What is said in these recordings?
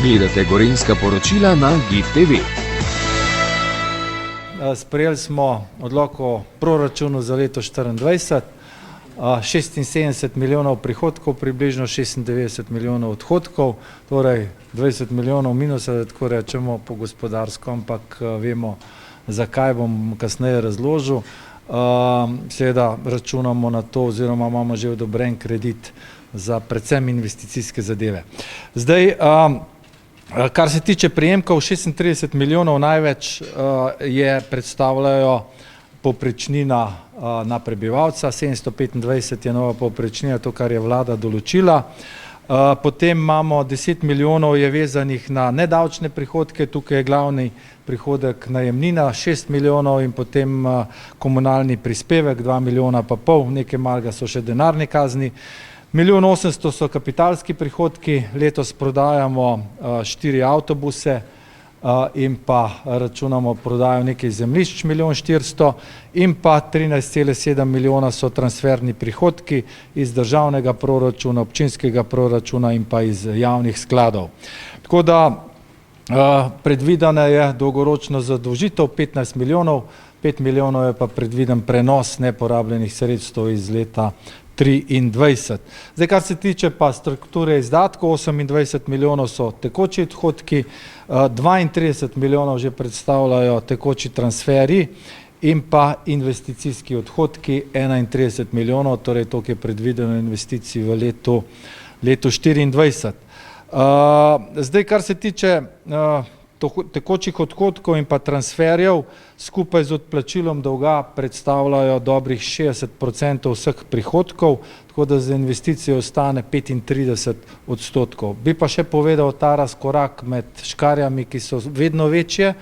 Gledate Gorenjska poročila na GIF TV. Sprejeli smo odlok o proračunu za leto 2024, 76 milijonov prihodkov, približno 96 milijonov odhodkov, torej 20 milijonov minusa, da tako rečemo po gospodarsko, ampak vemo, zakaj, bom kasneje razložil. Seveda računamo na to, oziroma imamo že odobren kredit za predvsem investicijske zadeve. Zdaj, kar se tiče prejemkov, 36 milijonov največ predstavljajo povprečnina na prebivalca, 725 je nova povprečnina, to, kar je vlada določila. Potem imamo 10 milijonov je vezanih na nedavčne prihodke, tukaj je glavni prihodek najemnina, 6 milijonov in potem komunalni prispevek, 2 milijona pa pol, nekaj malega so še denarne kazni. 1 800 000 so kapitalski prihodki, letos prodajamo 4 avtobuse in pa računamo prodajo nekaj zemljišč 1 400 000 in pa 13,7 milijona so transferni prihodki iz državnega proračuna, občinskega proračuna in pa iz javnih skladov. Tako da predvidena je dolgoročno zadolžitev 15 milijonov, 5 milijonov je pa predviden prenos neporabljenih sredstev iz leta 2023. Zdaj, kar se tiče pa strukture izdatkov, 28 milijonov so tekoči odhodki, 32 milijonov že predstavljajo tekoči transferi in pa investicijski odhodki 31 milijonov, torej toliko je predvideno investicij v letu 2024. Zdaj, kar se tiče tekočih odhodkov in pa transferjev, skupaj z odplačilom dolga predstavljajo dobrih 60% vseh prihodkov, tako da za investicijo ostane 35%. Bi pa še povedal ta razkorak med škarjami, ki so vedno večje.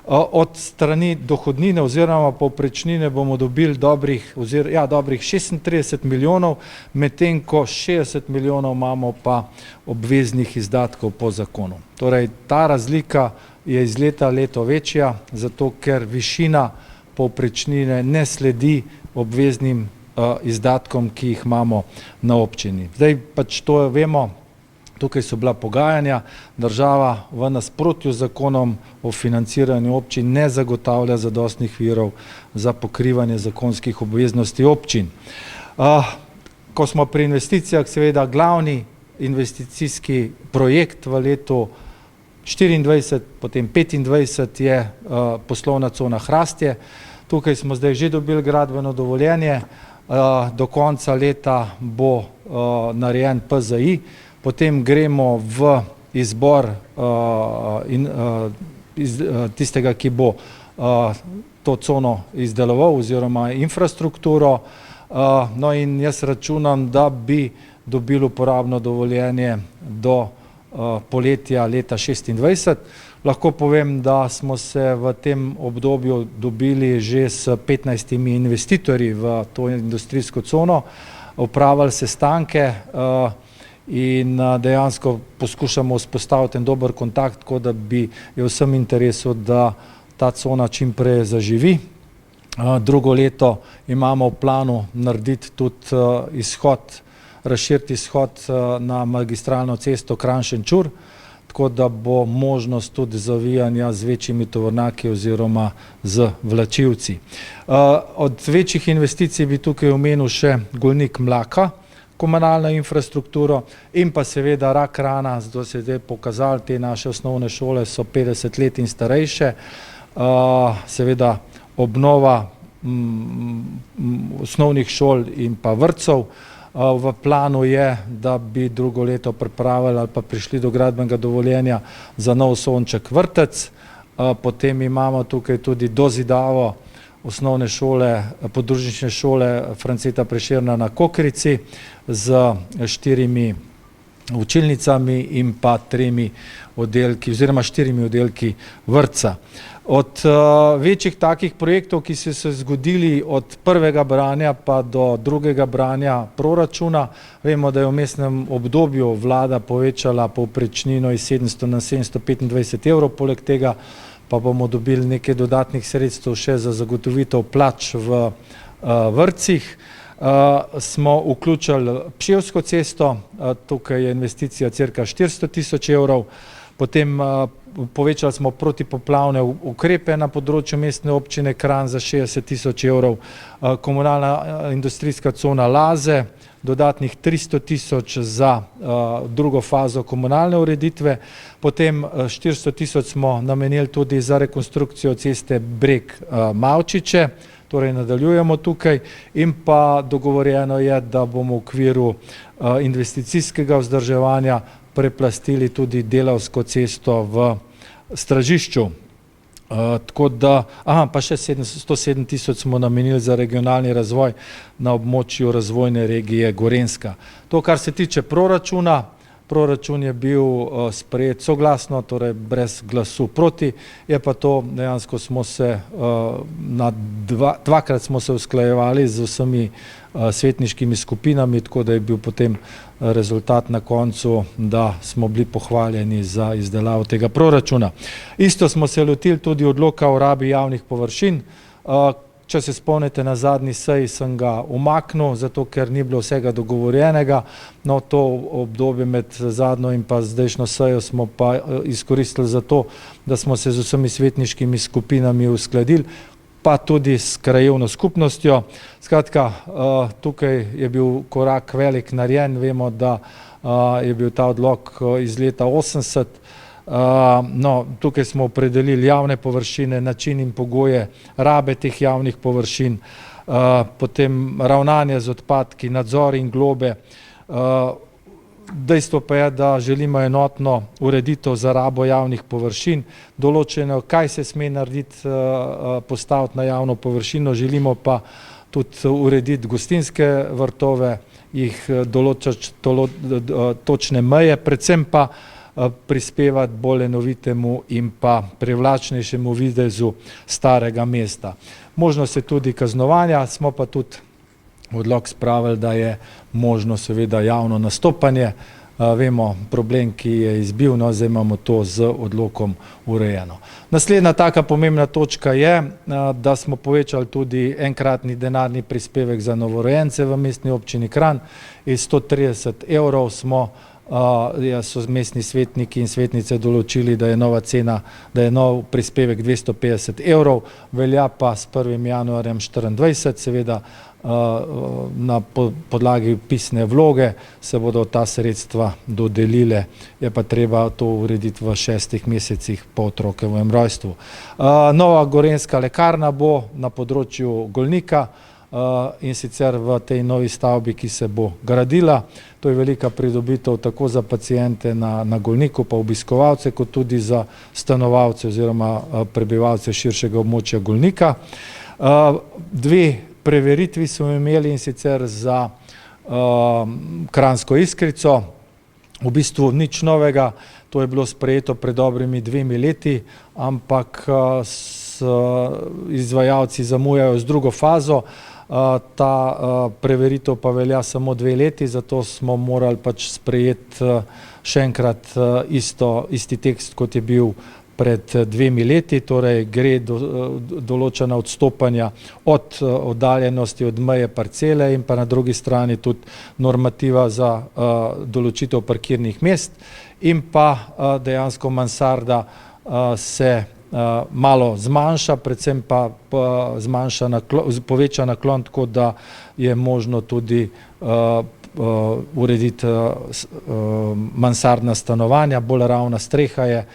Od strani dohodnine oziroma povprečnine bomo dobili dobrih 36 milijonov, medtem ko 60 milijonov imamo pa obveznih izdatkov po zakonu. Torej, ta razlika je iz leta v leto večja, zato ker višina povprečnine ne sledi obveznim izdatkom, ki jih imamo na občini. Zdaj pač to vemo. Tukaj so bila pogajanja, država v nasprotju z zakonom o financiranju občin ne zagotavlja zadostnih virov za pokrivanje zakonskih obveznosti občin. Ko smo pri investicijah, seveda glavni investicijski projekt v letu 2024, potem 2025 je poslovna cona Hrastje. Tukaj smo zdaj že dobili gradbeno dovoljenje, do konca leta bo narejen PZI, potem gremo v izbor tistega, ki bo to cono izdeloval oziroma infrastrukturo. No in jaz računam, da bi dobili uporabno dovoljenje do poletja leta 2026. Lahko povem, da smo se v tem obdobju dobili že s 15 investitorji v to industrijsko cono, opravili sestanke in dejansko poskušamo vzpostaviti en dober kontakt, tako da bi je vsem interesu, da ta cona čim prej zaživi. Drugo leto imamo v planu narediti tudi razširiti izhod na magistralno cesto Kranj-Šenčur, tako da bo možnost tudi zavijanja z večjimi tovornjaki oziroma z vlačilci. Od večjih investicij bi tukaj omenil še Golnik Mlaka, komunalno infrastrukturo in pa seveda rak rana, zato se je zdaj pokazalo, te naše osnovne šole so 50 let in starejše, seveda obnova osnovnih šol in pa vrtcev. V planu je, da bi drugo leto pripravili ali pa prišli do gradbenega dovoljenja za nov Sonček vrtec, potem imamo tukaj tudi dozidavo osnovne šole, podružnične šole Franceta Prešerna na Kokrici z 4 učilnicami in pa 3 oddelki oziroma 4 oddelki vrtca. Od večjih takih projektov, ki so se zgodili od prvega branja pa do drugega branja proračuna, vemo, da je v vmesnem obdobju vlada povečala povprečnino iz 700 na 725 evrov, poleg tega pa bomo dobili nekaj dodatnih sredstev še za zagotovitev plač v vrtcih. Smo vključili Pševsko cesto, tukaj je investicija cirka 400 000 evrov, Potem povečali smo protipoplavne ukrepe na področju mestne občine Kranj za 60 tisoč evrov, komunalna industrijska cona Laze, dodatnih 300 tisoč za drugo fazo komunalne ureditve, potem 400 tisoč smo namenili tudi za rekonstrukcijo ceste Breg-Mavčiče, torej nadaljujemo tukaj, in pa dogovorjeno je, da bomo v okviru investicijskega vzdrževanja preplastili tudi Delavsko cesto v Stražišču. Tako da, pa še 107 tisoč smo namenili za regionalni razvoj na območju razvojne regije Gorenjska. To, kar se tiče proračuna, proračun je bil sprejet soglasno, torej brez glasu proti, je pa to, dejansko smo se dvakrat smo se usklajevali z vsemi svetniškimi skupinami, tako da je bil potem rezultat na koncu, da smo bili pohvaljeni za izdelavo tega proračuna. Isto smo se lotili tudi odloka o rabi javnih površin. Če se spomnite, na zadnji seji sem ga umaknil, zato ker ni bilo vsega dogovorjenega. No, to obdobje med zadnjo in pa zdajšnjo sejo smo pa izkoristili za to, da smo se z vsemi svetniškimi skupinami uskladili, pa tudi s krajevno skupnostjo. Skratka, tukaj je bil korak velik narejen, vemo, da je bil ta odlok iz leta 80. No, tukaj smo opredelili javne površine, način in pogoje rabe teh javnih površin, potem ravnanje z odpadki, nadzor in globe. Dejstvo pa je, da želimo enotno ureditev za rabo javnih površin, določeno, kaj se sme narediti, postaviti na javno površino, želimo pa tudi urediti gostinske vrtove, jih določati točne meje, predvsem pa prispevati bolj enovitemu in pa privlačnejšemu videzu starega mesta. Možnost je tudi kaznovanja, smo pa tudi odlok spravili, da je možno seveda javno nastopanje. Vemo problem, ki je izbil, no, zdaj imamo to z odlokom urejeno. Naslednja taka pomembna točka je, da smo povečali tudi enkratni denarni prispevek za novorojence v mestni občini Kranj. Iz 130 evrov so mestni svetniki in svetnice določili, da je nova cena, da je nov prispevek 250 evrov, velja pa s 1. januarjem 2024, seveda na podlagi pisne vloge se bodo ta sredstva dodelile, je pa treba to urediti v 6 mesecih po otrokovem rojstvu. Nova gorenjska lekarna bo na področju Golnika, in sicer v tej novi stavbi, ki se bo gradila. To je velika pridobitev tako za paciente na Golniku, pa obiskovalce, kot tudi za stanovalce oziroma prebivalce širšega območja Golnika. Dve preveritvi smo imeli, in sicer za Kranjsko Iskrico. V bistvu nič novega, to je bilo sprejeto pred dobrimi 2 leti, ampak izvajalci zamujajo z drugo fazo. Ta preveritev pa velja samo 2 leti, zato smo morali pač sprejeti še enkrat isti tekst, kot je bil pred 2 leti, torej gre določena odstopanja od oddaljenosti od meje parcele in pa na drugi strani tudi normativa za določitev parkirnih mest in pa dejansko mansarda se malo zmanjša, predvsem pa poveča naklon, tako da je možno tudi urediti mansardna stanovanja, bolj ravna streha je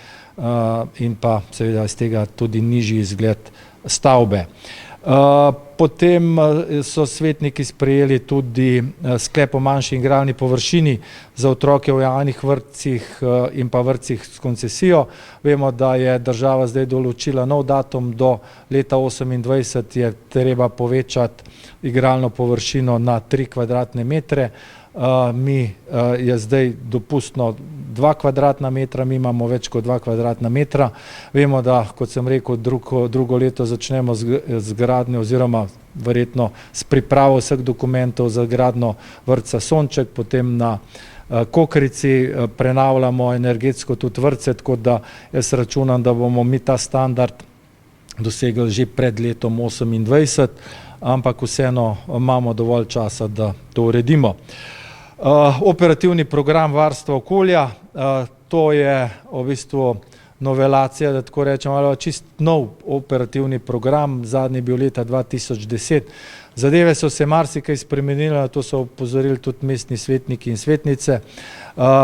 in pa seveda iz tega tudi nižji izgled stavbe. Potem so svetniki sprejeli tudi sklep o manjši igralni površini za otroke v javnih vrtcih in pa vrtcih s koncesijo. Vemo, da je država zdaj določila nov datum, do leta 2028 je treba povečati igralno površino na 3 kvadratne metre. Mi je zdaj dopustno 2 kvadratna metra, mi imamo več kot 2 kvadratna metra. Vemo, da, kot sem rekel, drugo leto začnemo z gradnjo oziroma verjetno s pripravo vseh dokumentov za gradnjo vrtca Sonček, potem na Kokrici prenavljamo energetsko tudi vrtce, tako da jaz računam, da bomo mi ta standard dosegli že pred letom 2028, ampak vseeno imamo dovolj časa, da to uredimo. Operativni program varstva okolja, To je v bistvu novelacija, da tako rečem, ali čist nov operativni program, zadnji bil leta 2010. Zadeve so se marsikaj spremenile, na to so opozorili tudi mestni svetniki in svetnice.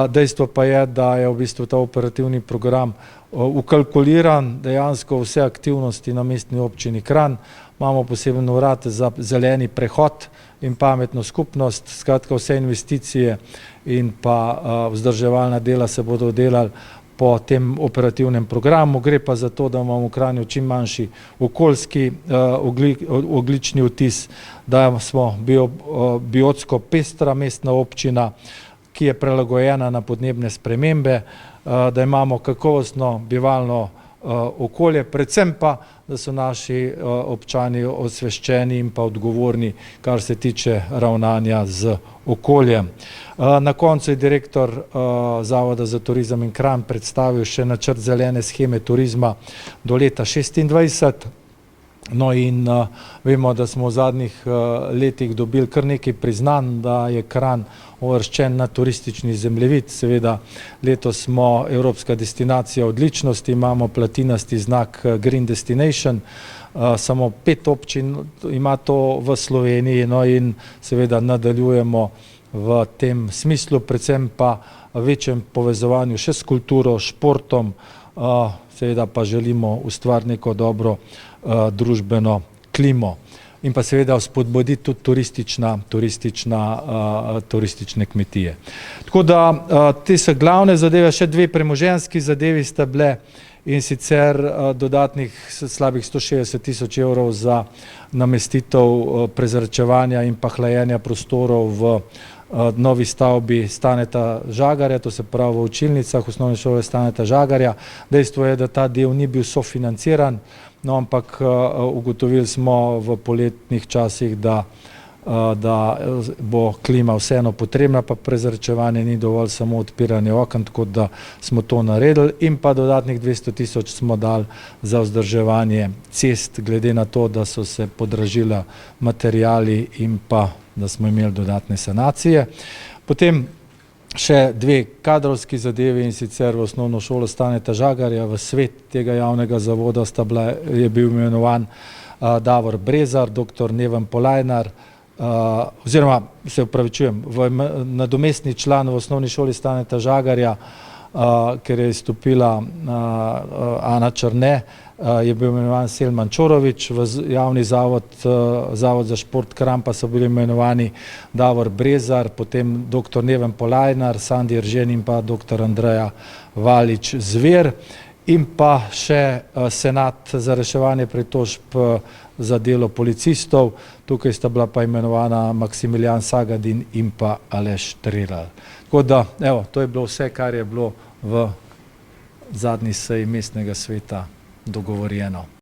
Dejstvo pa je, da je v bistvu ta operativni program ukalkuliran, dejansko vse aktivnosti na mestni občini Kranj. Imamo poseben urad za zeleni prehod in pametno skupnost, skratka vse investicije in pa vzdrževalna dela se bodo delali po tem operativnem programu. Gre pa za to, da imamo v Kranju čim manjši okoljski ogljični odtis, da smo biotsko pestra mestna občina, ki je prilagojena na podnebne spremembe, da imamo kakovostno bivalno okolje, predvsem pa, da so naši občani osveščeni in pa odgovorni, kar se tiče ravnanja z okoljem. Na koncu je direktor Zavoda za turizem in Kranj predstavil še načrt zelene sheme turizma do leta 2026. No in vemo, da smo v zadnjih letih dobili kar nekaj priznanj, da je Kranj uvrščen na turistični zemljevid. Seveda letos smo evropska destinacija odličnosti, imamo platinasti znak Green Destination, samo 5 občin ima to v Sloveniji, no in seveda nadaljujemo v tem smislu, predvsem pa večjem povezovanju še s kulturo, športom, seveda pa želimo ustvariti neko dobro družbeno klimo in pa seveda spodbuditi tudi turistične kmetije. Tako da te so glavne zadeve, še 2 premoženjski zadevi sta bile, in sicer dodatnih slabih 160 tisoč evrov za namestitev prezračevanja in pa hlajenja prostorov v novi stavbi Staneta Žagarja, to se pravi v učilnicah osnovne šole Staneta Žagarja. Dejstvo je, da ta del ni bil sofinanciran, no ampak ugotovili smo v poletnih časih, da bo klima vseeno potrebna, pa prezračevanje ni dovolj samo odpiranje oken, tako da smo to naredili, in pa dodatnih 200 tisoč smo dali za vzdrževanje cest, glede na to, da so se podražila materijali in pa da smo imeli dodatne sanacije. Potem še 2 kadrovski zadevi, in sicer v osnovno šolo Staneta Žagarja, v svet tega javnega zavoda je bil imenovan Davor Brezar, dr. Neven Polajnar, oziroma se upravičujem, nadomestni član v osnovni šoli Staneta Žagarja, ker je izstopila Ana Črne, je bil imenovan Selman Čorović, v javni zavod za šport Kranj pa so bili imenovani Davor Brezar, potem dr. Neven Polajnar, Sandi Eržen in pa dr. Andreja Valič Zver, in pa še senat za reševanje pritožb za delo policistov. Tukaj sta bila pa imenovana Maksimilijan Sagadin in pa Aleš Trilar. Tako da, evo, to je bilo vse, kar je bilo v zadnji seji mestnega sveta dogovorjeno.